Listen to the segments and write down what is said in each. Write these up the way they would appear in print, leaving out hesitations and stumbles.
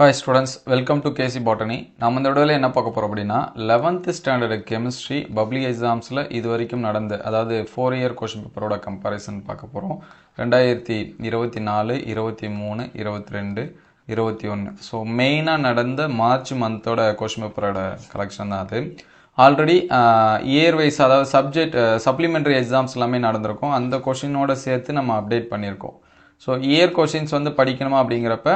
Hi students, welcome to KC Botany. நம்ம இந்த வீடியோல என்ன பார்க்க போறோம் அப்படினா 11th standard chemistry public examsல இதுவரைக்கும் நடந்த அதாவது 4 year question paperோட comparison பார்க்க போறோம். 2024, 23, 22, 21. So மெயினா நடந்த மார்ச் மந்தோட question paperோட கலெக்ஷன் தான் அது. ஆல்ரெடி இயர் வைஸ் அதாவது சப்ஜெக்ட் சப்ளிமெண்டரி எக்ஸாம்ஸ் எல்லாமே நடந்திருக்கும். அந்த கொஸ்டினோட சேர்த்து நம்ம அப்டேட் பண்ணியிருக்கோம். ஸோ இயர் கொஷின்ஸ் வந்து படிக்கணுமா அப்படிங்கிறப்ப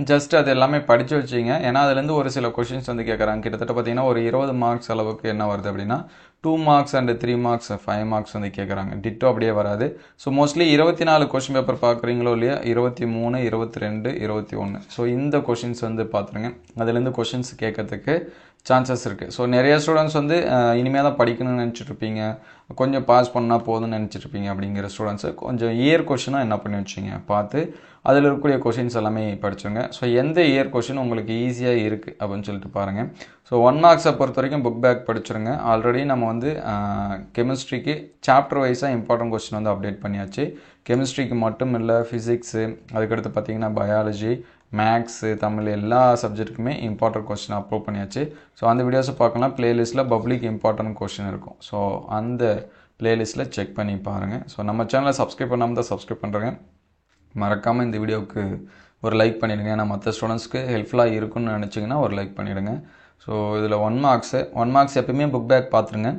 ஜஸ்ட் அது எல்லாமே படித்து வச்சிங்க. ஏன்னா அதுலேருந்து ஒரு சில கொஷின்ஸ் வந்து கேட்குறாங்க. கிட்டத்தட்ட பார்த்தீங்கன்னா ஒரு 20 மார்க்ஸ் அளவுக்கு என்ன வருது அப்படின்னா 2 மார்க்ஸ் அண்ட் 3 மார்க்ஸ் 5 மார்க்ஸ் வந்து கேட்குறாங்க. டிட்டோ அப்படியே வராது. ஸோ மோஸ்ட்லி 24 கொஷின் பேப்பர் பார்க்குறீங்களோ இல்லையா, 23, 22, 21. ஸோ இந்த கொஷின்ஸ் வந்து பார்த்துருங்க. அதுலேருந்து கொஷின்ஸ் கேட்கறதுக்கு சான்சஸ் இருக்குது. ஸோ நிறைய ஸ்டூடெண்ட்ஸ் வந்து இனிமேல் தான் படிக்கணும்னு நினச்சிட்ருப்பீங்க, கொஞ்சம் பாஸ் பண்ணால் போதும்னு நினச்சிட்ருப்பீங்க. அப்படிங்கிற ஸ்டூடெண்ட்ஸு கொஞ்சம் இயர் கொஷினாக என்ன பண்ணி வச்சிங்க பார்த்து அதில் இருக்கக்கூடிய கொஷின்ஸ் எல்லாமே படிச்சுங்க. ஸோ எந்த இயர் கொஷின் உங்களுக்கு ஈஸியாக இருக்குது அப்படின்னு சொல்லிட்டு பாருங்கள். ஸோ 1 மார்க்ஸை பொறுத்த வரைக்கும் புக் பேக் படிச்சுருங்க. ஆல்ரெடி நம்ம வந்து கெமிஸ்ட்ரிக்கு சாப்டர் வைஸாக இம்பார்ட்டன்ட் கொஸ்டின் வந்து அப்டேட் பண்ணியாச்சு. கெமிஸ்ட்ரிக்கு மட்டும் இல்லை, ஃபிசிக்ஸு, அதுக்கடுத்து பார்த்திங்கன்னா பயாலஜி, மேக்ஸு, தமிழ் எல்லா சப்ஜெக்ட்டுக்குமே இம்பார்ட்டன்ட் கொஸ்டின் அப்லோட் பண்ணியாச்சு. ஸோ அந்த வீடியோஸை பார்க்கலாம். பிளேலிஸ்ட்டில் பப்ளிக் இம்பார்ட்டன்ட் கொஸ்டின் இருக்கும். ஸோ அந்த பிளேலிஸ்ட்டில் செக் பண்ணி பாருங்கள். ஸோ நம்ம சேனலை சப்ஸ்கிரைப் பண்ணாமல் தான் சப்ஸ்கிரைப் பண்ணுறேங்க. மறக்காமல் இந்த வீடியோவுக்கு ஒரு லைக் பண்ணிவிடுங்க. ஏன்னா மற்ற ஸ்டூடெண்ட்ஸ்க்கு ஹெல்ப்ஃபுல்லாக இருக்குன்னு நினச்சிங்கன்னா ஒரு லைக் பண்ணிவிடுங்க. ஸோ இதில் 1 மார்க்ஸ் எப்பயுமே புக் பேக் பார்த்துருங்க.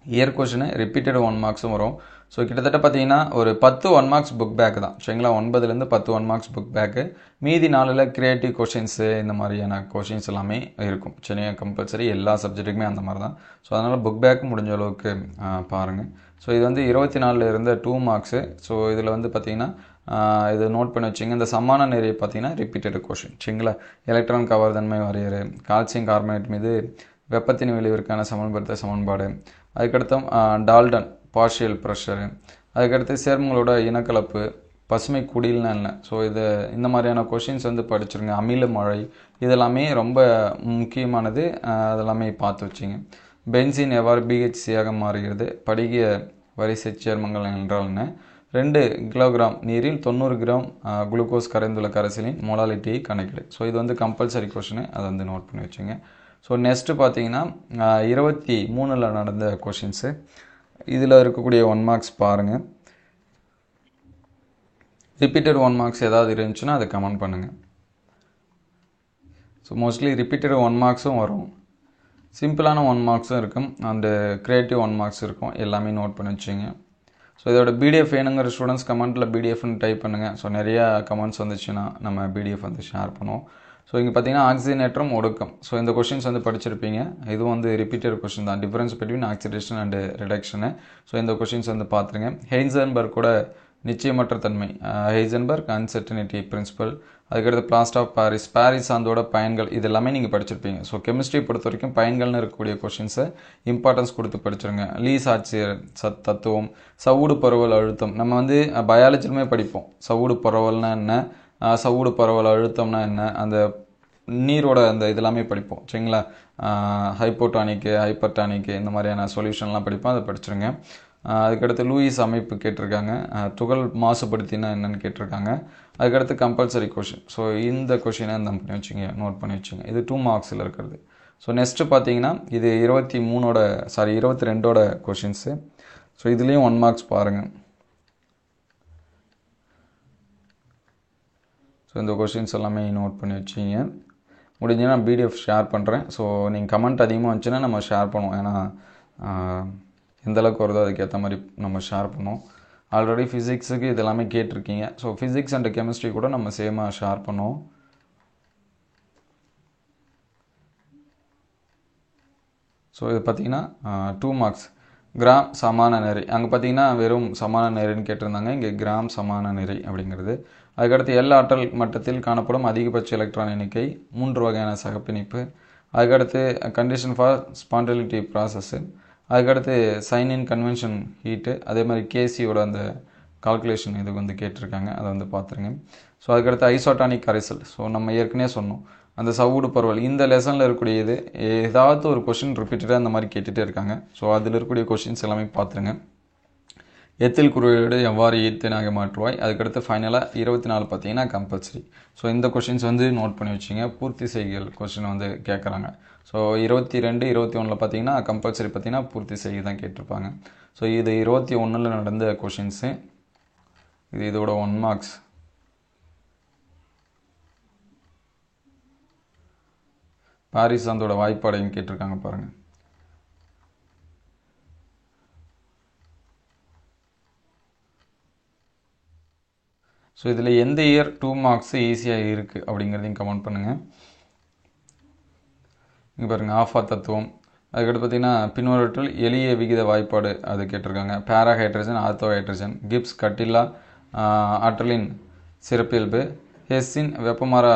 இயர் கொஷினு ரிப்பீட்டட் 1 மார்க்ஸும் வரும். ஸோ கிட்டத்தட்ட பார்த்தீங்கன்னா ஒரு 10 1 மார்க்ஸ் புக் பேக் தான். சரிங்களா, 9லேருந்து 10 1 மார்க்ஸ் புக் பேக்கு. மீதி 4ல் கிரியேட்டிவ் கொஷின்ஸு இந்த மாதிரியான கொஷின்ஸ் எல்லாமே இருக்கும். சரியா, கம்பல்சரி எல்லா சப்ஜெக்ட்டுக்குமே அந்த மாதிரி தான். ஸோ அதனால் புக் பேக் முடிஞ்ச அளவுக்கு பாருங்கள். ஸோ இது வந்து 24 இருந்த 2 மார்க்ஸு. ஸோ இதில் வந்து பார்த்திங்கன்னா இது நோட் பண்ணி வச்சிங்க. இந்த சமான நிறைய பார்த்தீங்கன்னா ரிப்பீட்டட் கொஷின். சரிங்களா, எலக்ட்ரான் கவர்தன்மை வரையறு, கால்சியம் கார்பனேட் மீது வெப்பத்தின் விளைவிற்கான சமன்படுத்த சமன்பாடு, அதுக்கடுத்து டால்டன் பார்ஷியல் ப்ரெஷரு, அதுக்கடுத்து சேர்மங்களோட இனக்கலப்பு, பசுமை குடில்னா என்ன. ஸோ இந்த மாதிரியான கொஷின்ஸ் வந்து படிச்சிருங்க. அமில மழை இதெல்லாமே ரொம்ப முக்கியமானது. அதெல்லாமே பார்த்து வச்சிங்க. பென்சின் எவ்வாறு பிஹெச்சியாக மாறுகிறது, படிக வரிசை சேர்மங்கள் என்றால் என்ன, 2 கிலோகிராம் நீரில் 90 கிராம் குளுக்கோஸ் கரைந்துள்ள கரைசலின் மொலாலிட்டியை கணக்கிடு. ஸோ இது வந்து கம்பல்சரி கொஷினு, அதை வந்து நோட் பண்ணி வச்சுங்க. ஸோ நெக்ஸ்ட்டு பார்த்தீங்கன்னா 23ல் நடந்த கொஷின்ஸு. இதில் இருக்கக்கூடிய 1 மார்க்ஸ் பாருங்கள். ரிப்பீட்டட் 1 மார்க்ஸ் ஏதாவது இருந்துச்சுன்னா அதை கமெண்ட் பண்ணுங்கள். ஸோ மோஸ்ட்லி ரிப்பீட்டட் 1 மார்க்ஸும் வரும், சிம்பிளான 1 மார்க்ஸும் இருக்கும், அண்டு கிரியேட்டிவ் 1 மார்க்ஸ் இருக்கும். எல்லாமே நோட் பண்ணி வச்சுங்க. ஸோ இதோட பிடிஎஃப் வேணுங்கிற ஸ்டூடெண்ட்ஸ் கமெண்ட்டில் பிடிஎஃப்னு டைப் பண்ணுங்கள். ஸோ நிறையா கமெண்ட்ஸ் வந்துச்சுன்னா நம்ம பிடிஎஃப் வந்து ஷேர் பண்ணுவோம். ஸோ இங்கே பார்த்தீங்கன்னா ஆக்சிஜனேற்றம் ஒடுக்கம். ஸோ இந்த கொஷின்ஸ் வந்து படிச்சிருப்பீங்க. இதுவும் வந்து ரிப்பீட்டட் கொஷின் தான், difference between oxidation and reduction. So இந்த கொஷின்ஸ் வந்து பார்த்துருங்க. ஹெய்சன்பர்க் கூட நிச்சயமற்ற தன்மை, ஹெய்சன்பர்க் அன்சர்டனிட்டி பிரின்சிபல், அதுக்கடுத்து பிளாஸ்டர் ஆஃப் பாரிஸ் அதோட பயன்கள், இது எல்லாமே நீங்கள் படிச்சிருப்பீங்க. ஸோ கெமிஸ்ட்ரி பொறுத்த வரைக்கும் பயன்கள்னு இருக்கக்கூடிய கொஷின்ஸை இம்பார்ட்டன்ஸ் கொடுத்து படிச்சிருங்க. லீஸ் ஆட்சியர் தத்துவம், சவுடு பரவல் அழுத்தம், நம்ம வந்து பயாலஜிலுமே படிப்போம். சவுடு பரவல்னா என்ன, சவுடு பரவல் அழுத்தம்னா என்ன, அந்த நீரோட அந்த இதெல்லாமே படிப்போம். சரிங்களா, ஹைப்போடானிக்கு, ஹைப்பர்டானிக்கு இந்த மாதிரியான சொல்யூஷன்லாம் படிப்போம். அதை படிச்சிருங்க. அதுக்கடுத்து லூயிஸ் அமைப்பு கேட்டிருக்காங்க. துகள் மாசுபடுத்தினா என்னென்னு கேட்டிருக்காங்க. அதுக்கடுத்து கம்பல்சரி கொஷின். ஸோ இந்த கொஷினை நம்ம பண்ணி வச்சுங்க, நோட் பண்ணி வச்சுங்க. இது 2 மார்க்ஸில் இருக்கிறது. ஸோ நெக்ஸ்ட்டு பார்த்தீங்கன்னா இது 22ஓட கொஷின்ஸு. ஸோ இதுலேயும் 1 மார்க்ஸ் பாருங்கள். ஸோ இந்த கொஷின்ஸ் எல்லாமே நோட் பண்ணி வச்சிங்க. முடிஞ்சுன்னா நான் பிடிஎஃப் ஷேர் பண்ணுறேன். ஸோ நீங்கள் கமெண்ட் அதிகமாக வந்துச்சுன்னா நம்ம ஷேர் பண்ணுவோம். ஏன்னா எந்தளவுக்கு வருதோ அதுக்கேற்ற மாதிரி நம்ம ஷேர் பண்ணுவோம். ஆல்ரெடி ஃபிசிக்ஸுக்கு இது எல்லாமே கேட்டிருக்கீங்க. ஸோ ஃபிசிக்ஸ் அண்ட் கெமிஸ்ட்ரி கூட நம்ம சேமாக ஷேர் பண்ணுவோம். ஸோ இது பார்த்திங்கன்னா 2 மார்க்ஸ். கிராம் சமான நிறை, அங்கே பார்த்தீங்கன்னா வெறும் சமான நிறைன்னு கேட்டிருந்தாங்க. இங்கே கிராம் சமான நிறை அப்படிங்கிறது. அதுக்கடுத்து எல்லா ஆற்றல் மட்டத்தில் காணப்படும் அதிகபட்ச எலக்ட்ரான் எண்ணிக்கை, 3 வகையான சகப்பிணைப்பு, அதுக்கடுத்து கண்டிஷன் ஃபார் ஸ்பான்டலிட்டி ப்ராசஸ்ஸு, அதுக்கடுத்து சைன் இன் கன்வென்ஷன் ஹீட்டு, அதே மாதிரி கேசியோட அந்த கால்குலேஷன் இது வந்து கேட்டிருக்காங்க. அதை வந்து பார்த்துருங்க. ஸோ அதுக்கடுத்து ஐசோட்டானிக் கரைசல். ஸோ நம்ம ஏற்கனவே சொன்னோம் அந்த சவுடு பரவல், இந்த லெசனில் இருக்கக்கூடியது ஏதாவது ஒரு கொஷின் ரிப்பீட்டடாக அந்த மாதிரி கேட்டுகிட்டே இருக்காங்க. ஸோ அதில் இருக்கக்கூடிய கொஷின்ஸ் எல்லாமே பார்த்துருங்க. எத்தில் குறையோடு எவ்வாறு ஈத்தேனாக மாற்றுவாய். அதுக்கடுத்து ஃபைனலாக 24 பார்த்தீங்கன்னா கம்பல்சரி. ஸோ இந்த கொஷின்ஸ் வந்து நோட் பண்ணி வச்சிங்க. பூர்த்தி செய்கள் கொஷின் வந்து கேட்குறாங்க. ஸோ 22, 21 பார்த்தீங்கன்னா கம்பல்சரி பார்த்தீங்கன்னா பூர்த்தி செய்ய தான் கேட்டிருப்பாங்க. ஸோ இது 21 நடந்த கொஷின்ஸு. இதோட 1 மார்க்ஸ். பாரிஸ் அதோட வாய்ப்பாடையும் கேட்டிருக்காங்க பாருங்கள். ஸோ இதில் எந்த இயர் 2 மார்க்ஸ் ஈஸியாக இருக்குது அப்படிங்கிறதையும் கமெண்ட் பண்ணுங்கள். இங்கே பாருங்கள் ஆஃபா தத்துவம். அதுக்கடுத்து பார்த்தீங்கன்னா பின்வருவற்றில் எளிய விகித வாய்ப்பாடு அது கேட்டிருக்காங்க. பேரா ஹைட்ரஜன், ஆர்த்தோ ஹைட்ரஜன், கிப்ஸ் கட்டில்லா ஆற்றலின் சிறப்பியல்பு, ஹெஸ்ஸின் வெப்பமர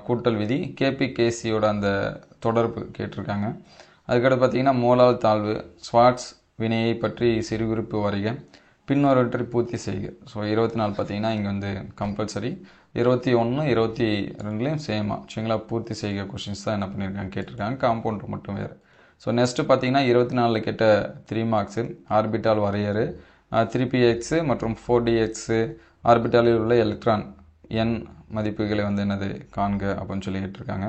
கூட்டல் விதி, கேபிகேசியோட அந்த தொடர்பு கேட்டிருக்காங்க. அதுக்கடுத்து பார்த்தீங்கன்னா மோலால் தாழ்வு, ஸ்வாட்ஸ் வினையை பற்றி சிறுகுறிப்பு வரைக, பின்வருவற்றை பூர்த்தி செய்க. ஸோ 24 பார்த்தீங்கன்னா இங்கே வந்து கம்பல்சரி. 21, 22லேயும் சேமாக சரிங்களா பூர்த்தி செய்க கொஷின்ஸ் தான் என்ன பண்ணியிருக்காங்க கேட்டிருக்காங்க. காம்பவுண்டர் மட்டும் வேறு. ஸோ நெக்ஸ்ட்டு பார்த்தீங்கன்னா 24 கேட்ட 3 மார்க்ஸு ஆர்பிட்டால் வரையறு, 3px மற்றும் 4dx ஆர்பிட்டாலில் உள்ள எலக்ட்ரான் என் மதிப்புகளை வந்து என்னது காண்க அப்படின்னு சொல்லி கேட்டிருக்காங்க.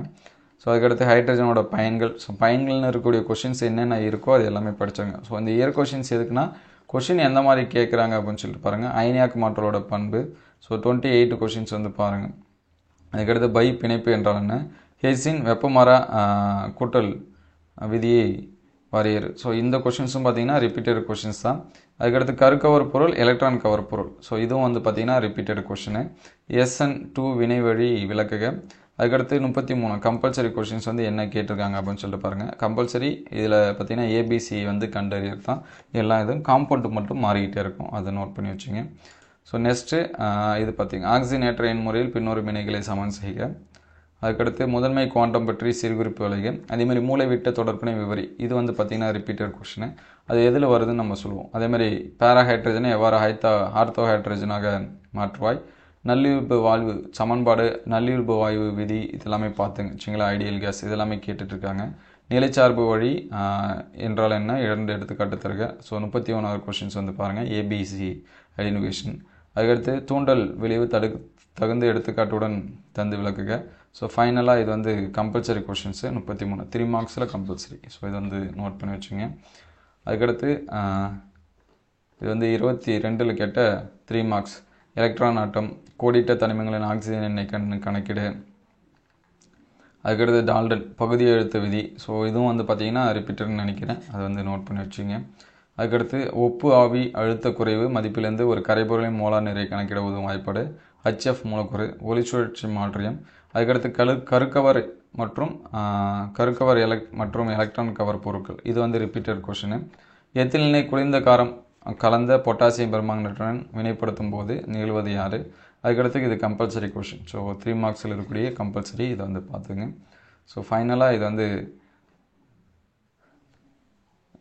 ஸோ அதுக்கடுத்து ஹைட்ரஜனோட பயன்கள். ஸோ பயன்கள்னு இருக்கக்கூடிய கொஷின்ஸ் என்னென்ன இருக்கோ அது எல்லாமே படித்தாங்க. ஸோ இந்த இயர் கொஷின்ஸ் எதுக்குன்னா கொஷின் எந்த மாதிரி கேட்குறாங்க அப்படின்னு சொல்லிட்டு பாருங்கள். அயனியாக்கு மாற்றலோட பண்பு. ஸோ 28 கொஷின்ஸ் வந்து பாருங்கள். அதுக்கடுத்து பை பிணைப்பு என்றால் என்ன, ஹெஸ்ஸின் வெப்பமர கூட்டல் விதியை வரையறு. ஸோ இந்த கொஷின்ஸும் பார்த்தீங்கன்னா ரிப்பீட்டட் கொஷின்ஸ் தான். அதுக்கடுத்து கருக்கவர் பொருள், எலக்ட்ரான் கவர் பொருள். ஸோ இதுவும் வந்து பார்த்தீங்கன்னா ரிப்பீட்டட் கொஷினு. SN2 வினை வழி விளக்குக. அதுக்கடுத்து 33 கம்பல்சரி கொஷின்ஸ் வந்து என்ன கேட்டிருக்காங்க அப்படின்னு சொல்லிட்டு பாருங்கள். கம்பல்சரி இதில் பார்த்தீங்கன்னா ஏபிசி வந்து கண்டறியர் தான். எல்லா இதுவும் காம்பவுண்ட் மட்டும் மாறிக்கிட்டே இருக்கும், அதை நோட் பண்ணி வச்சுங்க. ஸோ நெக்ஸ்ட்டு இது பார்த்தீங்க ஆக்சிஜனேற்ற எண் முறையில் பின்னொரு வினைகளை சமன் செய்க. அதுக்கடுத்து முதன்மை குவாண்டம் பற்றி சிறுகுறிப்பு விளைக. அதேமாதிரி மூளை விட்ட தொடர்பினை விவரி. இது வந்து பார்த்திங்கன்னா ரிப்பீட்டட் கொஷினு. அது எதில் வருதுன்னு நம்ம சொல்லுவோம். அதேமாதிரி பேராஹைட்ரஜனை எவ்வாறு ஆர்த்தோ ஹைட்ரஜனாக மாற்றுவாய். நல்லியல்பு வாழ்வு சமன்பாடு, நல்லியல்பு வாயு விதி இதெல்லாமே பார்த்துங்க சரிங்களா. ஐடியல் கேஸ் இதெல்லாமே கேட்டுட்ருக்காங்க. நிலைச்சார்பு வழி என்றால் என்ன, 2 எடுத்துக்காட்டு தருக. ஸோ 31 கொஷின்ஸ் வந்து பாருங்கள். ABC identification. அதுக்கடுத்து தூண்டல் விளைவு தகுந்த எடுத்துக்காட்டுடன் தந்து விளக்குக. ஸோ ஃபைனலாக இது வந்து கம்பல்சரி கொஷின்ஸு 33 3 மார்க்ஸில் கம்பல்சரி. ஸோ இது வந்து நோட் பண்ணி வச்சுங்க. அதுக்கடுத்து இது வந்து 22 கேட்ட 3 மார்க்ஸ் எலக்ட்ரான் ஆட்டம், கோடிட்ட தனிமங்களின் ஆக்சிஜன் எண்ணெய் கணக்கிடு. அதுக்கடுத்து டால்டன் பகுதி எழுத்து விதி. ஸோ இதுவும் வந்து பார்த்திங்கன்னா ரிப்பீட்டட்னு நினைக்கிறேன், அதை வந்து நோட் பண்ணி வச்சுங்க. அதுக்கடுத்து ஒப்பு ஆவி அழுத்த குறைவு மதிப்பிலிருந்து ஒரு கரைபொருளின் மோலார் நிறை கணக்கிட உதவும் வாய்ப்பாடு, HF மூலக்கூறு, ஒளிச்சுழற்சி மாற்றியம். அதுக்கடுத்து கருக்கவர் மற்றும் எலக்ட்ரான் கவர் பொருட்கள். இது வந்து ரிப்பீட்டட் கொஷினு. எத்திலினை குறைந்த காரம் கலந்த பொட்டாசியம் பெர்மாங்கனேட்டுடன் வினைப்படுத்தும் போது நிகழ்வது யார். அதுக்கடுத்து இது கம்பல்சரி கொஷின். ஸோ 3 மார்க்ஸில் இருக்கக்கூடிய கம்பல்சரி இதை வந்து பார்த்துங்க. ஸோ ஃபைனலாக இது வந்து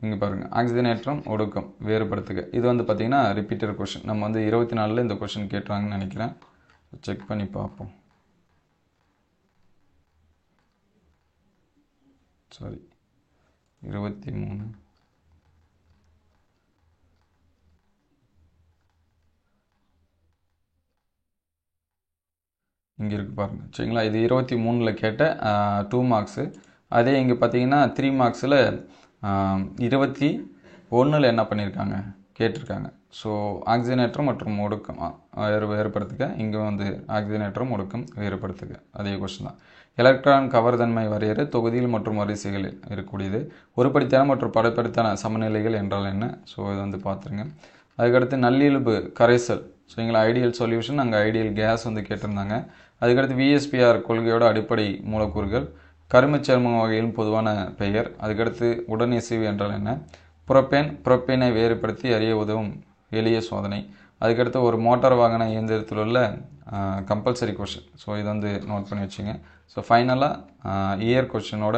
இங்கே பாருங்கள் ஆக்சிஜனேற்றம் ஒடுக்கம் வேறுபடுத்துக. இது வந்து பார்த்திங்கன்னா ரிப்பீட்டட் கொஷின். நம்ம வந்து 24 இந்த கொஷின் கேட்டுறாங்கன்னு நினைக்கிறேன். செக் பண்ணி பார்ப்போம். சாரி 23 இங்கே இருக்குது பாருங்கள் சரிங்களா. இது 23 கேட்ட 2 மார்க்ஸு. அதே இங்கே பார்த்தீங்கன்னா 3 மார்க்ஸில் 21 என்ன பண்ணியிருக்காங்க கேட்டிருக்காங்க. ஸோ ஆக்சிஜனேற்றம் மற்றும் ஒடுக்கம் வேறுபடுத்துக. இங்கே வந்து ஆக்சிஜனேற்றம் ஒடுக்கம் வேறுபடுத்துக அதே கொஸ்டின் தான். எலக்ட்ரான் கவர்தன்மை வரையறு தொகுதியில் மற்றும் வரிசைகளில் இருக்கக்கூடியது. ஒருபடித்தான மற்றும் படைப்படித்தான சமநிலைகள் என்றால் என்ன. ஸோ இது வந்து பார்த்துருங்க. அதுக்கடுத்து நல்லியல்பு கரைசல் சரிங்களா. ஐடியல் சொல்யூஷன், அங்கே ஐடியல் கேஸ் வந்து கேட்டிருந்தாங்க. அதுக்கடுத்து VSPR கொள்கையோட அடிப்படை மூலக்கூறுகள், கருமச்சேர்ம வகையின் பொதுவான பெயர். அதுக்கடுத்து உடனிசைவு என்றால் என்ன, புரோப்பேனை வேறுபடுத்தி அறிய உதவும் எளிய சோதனை. அதுக்கடுத்து ஒரு மோட்டார் வாகன இயந்திரத்தில் உள்ள கம்பல்சரி கொஷின். ஸோ இது வந்து நோட் பண்ணி வச்சுங்க. ஸோ ஃபைனலாக இயர் கொஷினோட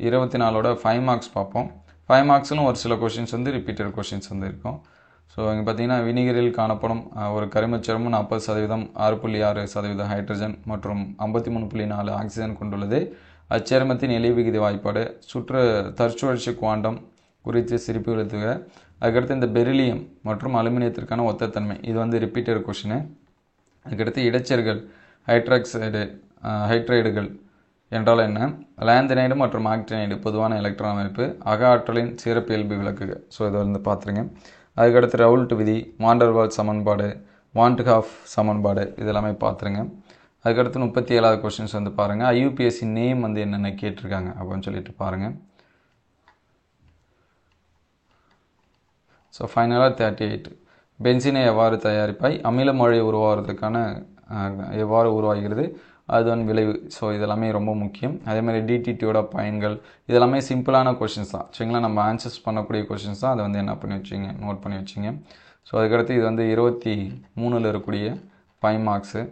24 5 மார்க்ஸ் பார்ப்போம். 5 மார்க்ஸ்லும் ஒரு சில கொஷின்ஸ் வந்து ரிப்பீட்டட் கொஷின்ஸ் வந்து இருக்கும். ஸோ இங்கே பார்த்தீங்கன்னா வினிகரில் காணப்படும் ஒரு கரிமச்சேர்மம் 40%, 6.6% ஹைட்ரஜன் மற்றும் 53.4 ஆக்சிஜன் கொண்டுள்ளது. அச்சேர்மத்தின் எளிய விகித வாய்ப்பாடு, தற்சுழற்சி குவாண்டம் குறித்து சிரிப்பு எழுத்துக. அதுக்கடுத்து இந்த பெரிலியம் மற்றும் அலுமினியத்திற்கான ஒத்தத்தன்மை, இது வந்து ரிப்பீட்டர் கொஷினு. அதுக்கடுத்து இடைச்சர்கள் ஹைட்ரைடுகள் என்றால் என்ன, லாந்தினைடு மற்றும் ஆக்டினைடு பொதுவான எலக்ட்ரான் அமைப்பு, அக ஆற்றலின் சிறப்பியல்பு விளக்குக. ஸோ இதை வந்து பார்த்துருங்க. அதுக்கடுத்து ரவுல்ட் விதி, வாண்டர்வால்ஸ் சமன்பாடு, வான்ட்ஹாஃப் சமன்பாடு, இதெல்லாமே பார்த்துருங்க. அதுக்கடுத்து 37வது கொஸ்டின்ஸ் வந்து பாருங்கள். ஐயூபிஎஸ்சி நேம் வந்து என்னென்ன கேட்டிருக்காங்க அப்படின்னு சொல்லிட்டு பாருங்கள். ஸோ ஃபைனலாக 38, பென்சினை எவ்வாறு தயாரிப்பாய், அமில மழை உருவாகிறதுக்கான எவ்வாறு உருவாகிறது, அதுதான் விளைவு. ஸோ இதெல்லாமே ரொம்ப முக்கியம். அதேமாதிரி டிடிடியோட பயன்கள், இதெல்லாமே சிம்பிளான கொஷின்ஸ் தான் சரிங்களா. நம்ம ஆன்சர்ஸ் பண்ணக்கூடிய கொஷின்ஸ் தான். அதை வந்து என்ன பண்ணி வச்சிங்க, நோட் பண்ணி வச்சிங்க. ஸோ அதுக்கடுத்து இது வந்து 23 இருக்கக்கூடிய 5 மார்க்ஸு.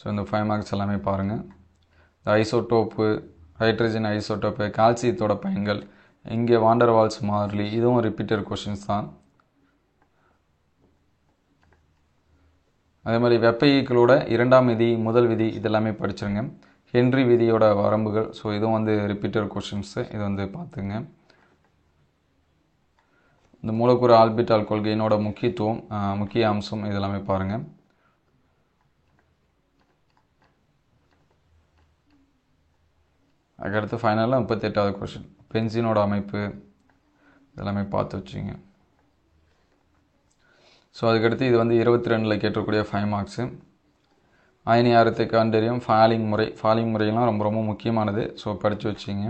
ஸோ இந்த 5 மார்க்ஸ் எல்லாமே பாருங்கள். இந்த ஐசோடோப்பு, ஹைட்ரஜன் ஐசோடோப்பு, கால்சியத்தோட பயன்கள், இங்கே வாண்டர்வால்ஸ் மாறிலி, இதுவும் ரிப்பீட்டர் கொஷின்ஸ் தான். அதே மாதிரி வெப்ப இயக்கங்களோட 2ஆம் விதி, முதல் விதி, இதெல்லாமே படிச்சிருங்க. ஹென்றி விதியோட வரம்புகள், ஸோ இதுவும் வந்து ரிப்பீட்டர் கொஷின்ஸு, இது வந்து பார்த்துங்க. இந்த மூலக்கூறு ஆல்பிட்டால் கொள்கையினோட முக்கியத்துவம், முக்கிய அம்சம், இதெல்லாமே பாருங்கள். அதுக்கடுத்து ஃபைனலாக 38வது கொஷின், பென்சினோட அமைப்பு, இதெல்லாமே பார்த்து வச்சுங்க. ஸோ அதுக்கடுத்து இது வந்து 22 கேட்டக்கூடிய 5 மார்க்ஸு. அயனி ஆரத்தை கண்டறியும் ஃபாலிங் முறையெல்லாம் ரொம்ப ரொம்ப முக்கியமானது. ஸோ படித்து வச்சிங்க.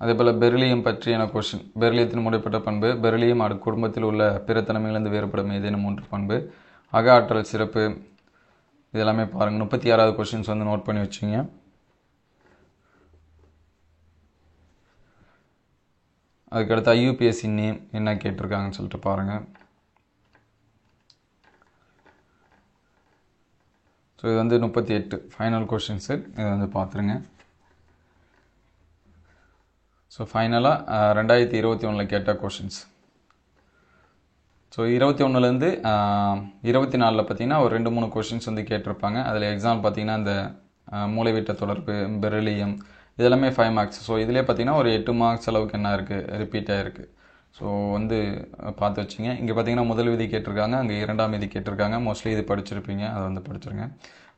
அதே போல் பெரிலியம் பற்றியான கொஷின், பெரிலியத்தின் முறைப்பட்ட பண்பு, பெரிலியம் குடும்பத்தில் உள்ள பிற தனிமையிலிருந்து வேறுபடும் ஏதேனும் 3 பண்பு, அக ஆற்றல் சிறப்பு, இதெல்லாமே பாருங்கள். 36வது கொஷின்ஸ் வந்து நோட் பண்ணி வச்சிங்க. அதுக்கடுத்து ஐயூபிஎஸ்சி நேம் என்ன கேட்டிருக்காங்கன்னு சொல்லிட்டு பாருங்கள். ஸோ இது வந்து 38 ஃபைனல் கொஷின்ஸு, இதை வந்து பார்த்துருங்க. ஸோ ஃபைனலாக 2021 கேட்ட கொஷின்ஸ். ஸோ 21லேருந்து 24 பார்த்தீங்கன்னா ஒரு 2-3 கொஷின்ஸ் வந்து கேட்டிருப்பாங்க. அதில் எக்ஸாம்பிள் பார்த்தீங்கன்னா இந்த மூளைவிட்ட தொடர்பு, பெரிலியம், இதெல்லாமே 5 மார்க்ஸ். ஸோ இதிலே பார்த்தீங்கன்னா ஒரு 8 மார்க்ஸ் அளவுக்கு என்ன இருக்குது, ரிப்பீட் ஆகிருக்கு. ஸோ வந்து பார்த்து வச்சிங்க. இங்கே பார்த்தீங்கன்னா முதல் விதி கேட்டிருக்காங்க, அங்கே 2ஆம் விதி கேட்டிருக்காங்க. மோஸ்ட்லி இது படிச்சிருப்பீங்க, அதை வந்து படிச்சிருங்க.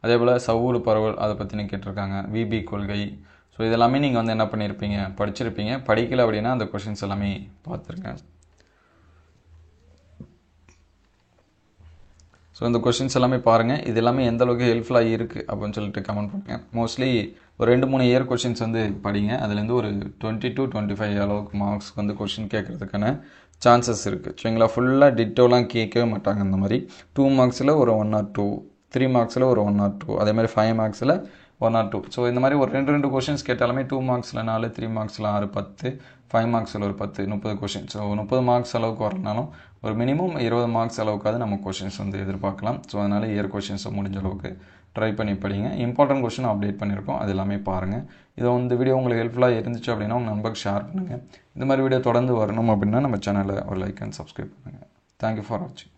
அதே போல் சவ்வூடு பரவல், அதை பற்றின கேட்டிருக்காங்க. விபி கொள்கை, ஸோ இதெல்லாமே நீங்கள் வந்து என்ன பண்ணியிருப்பீங்க, படிச்சிருப்பீங்க. படிக்கலை அப்படின்னா அந்த கொஷின்ஸ் எல்லாமே பார்த்துருங்க. ஸோ இந்த கொஷின்ஸ் எல்லாமே பாருங்கள். இது எல்லாமே எந்த அளவுக்கு ஹெல்ப்ஃபுல்லாக இருக்குது அப்படின்னு சொல்லிட்டு கமெண்ட் பண்ணுங்கள். மோஸ்ட்லி ஒரு 2-3 இயர் கொஷின்ஸ் வந்து படிங்க. அதுலேருந்து ஒரு 20 to 25 அளவுக்கு மார்க்ஸ்க்கு வந்து கொஷின் கேட்குறதுக்கான சான்சஸ் இருக்குது சரிங்களா. ஃபுல்லாக டிட்டோலாம் கேட்கவே மாட்டாங்க. இந்த மாதிரி 2 மார்க்ஸில் ஒரு 1 or 2, 3 மார்க்ஸில் ஒரு 1 or 2, அதே மாதிரி 5 மார்க்ஸில் 1 or 2. ஸோ இந்த மாதிரி ஒரு 2 கொஷின்ஸ் கேட்டாலுமே 2 மார்க்ஸில் 4, 3 மார்க்ஸில் 6, 10, 5 மார்க்ஸில் ஒரு 10, 30 கொஷின். ஸோ 30 மார்க்ஸ் அளவுக்கு வரனாலும் ஒரு மினிமம் 20 மார்க்ஸ் அளவுக்காவது நம்ம கொஷின்ஸ் வந்து எதிர்பார்க்கலாம். ஸோ அதனால் இயர் கொஷின்ஸை முடிஞ்ச அளவுக்கு ட்ரை பண்ணி படிங்க. இம்பார்ட்டன்ட் கொஷின் அப்டேட் பண்ணியிருக்கோம், அது எல்லாமே பாருங்கள். இது வந்து வீடியோ உங்களுக்கு ஹெல்ப்ஃபுல்லாக இருந்துச்சு அப்படின்னா உங்கள் நண்பருக்கு ஷேர் பண்ணுங்கள். இந்த மாதிரி வீடியோ தொடர்ந்து வரணும் அப்படின்னா நம்ம சேனலை ஒரு லைக் அண்ட் சப்ஸ்கிரைப் பண்ணுங்கள். தேங்க்யூ ஃபார் வாட்சிங்.